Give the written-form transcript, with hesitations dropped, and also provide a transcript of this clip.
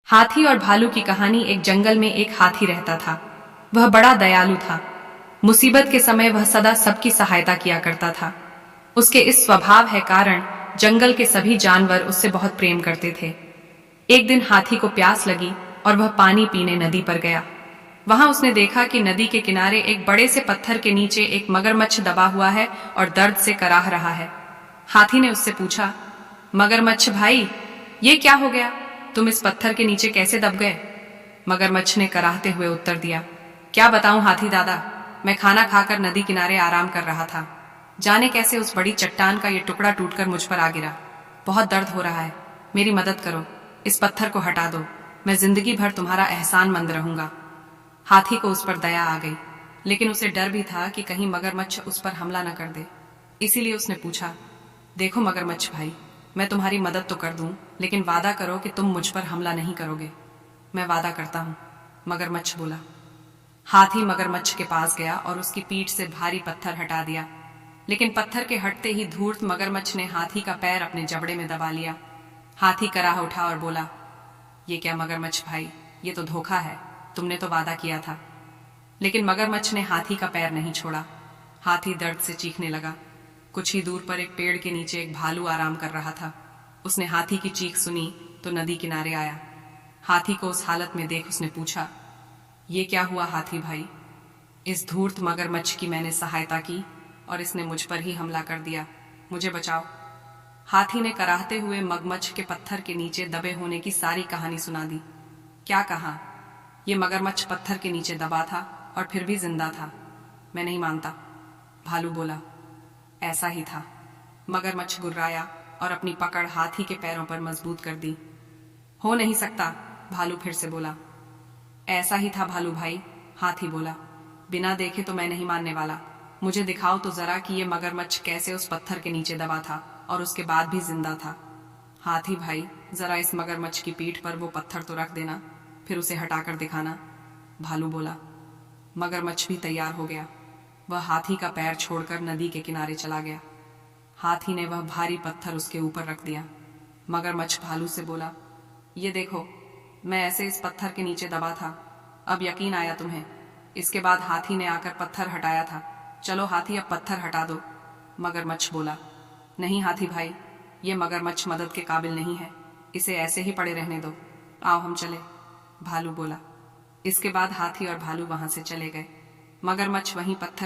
हाथी और भालू की कहानी। एक जंगल में एक हाथी रहता था। वह बड़ा दयालु था। मुसीबत के समय वह सदा सबकी सहायता किया करता था। उसके इस स्वभाव है कारण जंगल के सभी जानवर उससे बहुत प्रेम करते थे। एक दिन हाथी को प्यास लगी और वह पानी पीने नदी पर गया। वहां उसने देखा कि नदी के किनारे एक बड़े से पत्थर के नीचे एक मगरमच्छ दबा हुआ है और दर्द से कराह रहा है। हाथी ने उससे पूछा, मगरमच्छ भाई, ये क्या हो गया? तुम इस पत्थर के नीचे कैसे दब गए? मगरमच्छ ने कराहते हुए उत्तर दिया, क्या बताऊं हाथी दादा, मैं खाना खाकर नदी किनारे आराम कर रहा था। जाने कैसे उस बड़ी चट्टान का ये टुकड़ा टूटकर मुझ पर आ गिरा। बहुत दर्द हो रहा है, मेरी मदद करो, इस पत्थर को हटा दो, मैं जिंदगी भर तुम्हारा एहसानमंद रहूंगा। हाथी को उस पर दया आ गई, लेकिन उसे डर भी था कि कहीं मगरमच्छ उस पर हमला न कर दे। इसीलिए उसने पूछा, देखो मगरमच्छ भाई, मैं तुम्हारी मदद तो कर दूं, लेकिन वादा करो कि तुम मुझ पर हमला नहीं करोगे। मैं वादा करता हूं, मगरमच्छ बोला। हाथी मगरमच्छ के पास गया और उसकी पीठ से भारी पत्थर हटा दिया, लेकिन पत्थर के हटते ही धूर्त मगरमच्छ ने हाथी का पैर अपने जबड़े में दबा लिया। हाथी कराह उठा और बोला, ये क्या मगरमच्छ भाई, ये तो धोखा है, तुमने तो वादा किया था। लेकिन मगरमच्छ ने हाथी का पैर नहीं छोड़ा। हाथी दर्द से चीखने लगा। कुछ ही दूर पर एक पेड़ के नीचे एक भालू आराम कर रहा था। उसने हाथी की चीख सुनी तो नदी किनारे आया। हाथी को उस हालत में देख उसने पूछा, ये क्या हुआ हाथी भाई? इस धूर्त मगरमच्छ की मैंने सहायता की और इसने मुझ पर ही हमला कर दिया, मुझे बचाओ। हाथी ने कराहते हुए मगरमच्छ के पत्थर के नीचे दबे होने की सारी कहानी सुना दी। क्या कहा? ये मगरमच्छ पत्थर के नीचे दबा था और फिर भी जिंदा था। मैं नहीं मानता, भालू बोला। ऐसा ही था। मगरमच्छ गुर्राया और अपनी पकड़ हाथी के पैरों पर मजबूत कर दी। हो नहीं सकता, भालू फिर से बोला। ऐसा ही था भालू भाई, हाथी बोला। बिना देखे तो मैं नहीं मानने वाला। मुझे दिखाओ तो जरा कि ये मगरमच्छ कैसे उस पत्थर के नीचे दबा था और उसके बाद भी जिंदा था। हाथी भाई, जरा इस मगरमच्छ की पीठ पर वो पत्थर तो रख देना, फिर उसे हटाकर दिखाना, भालू बोला। मगरमच्छ भी तैयार हो गया। वह हाथी का पैर छोड़कर नदी के किनारे चला गया। हाथी ने वह भारी पत्थर उसके ऊपर रख दिया। मगरमच्छ भालू से बोला, ये देखो, मैं ऐसे इस पत्थर के नीचे दबा था, अब यकीन आया तुम्हें? इसके बाद हाथी ने आकर पत्थर हटाया था। चलो हाथी, अब पत्थर हटा दो। मगरमच्छ बोला, नहीं हाथी भाई, ये मगरमच्छ मदद के काबिल नहीं है, इसे ऐसे ही पड़े रहने दो, आओ हम चले, भालू बोला। इसके बाद हाथी और भालू वहां से चले गए। मगरमच्छ वहीं पत्थर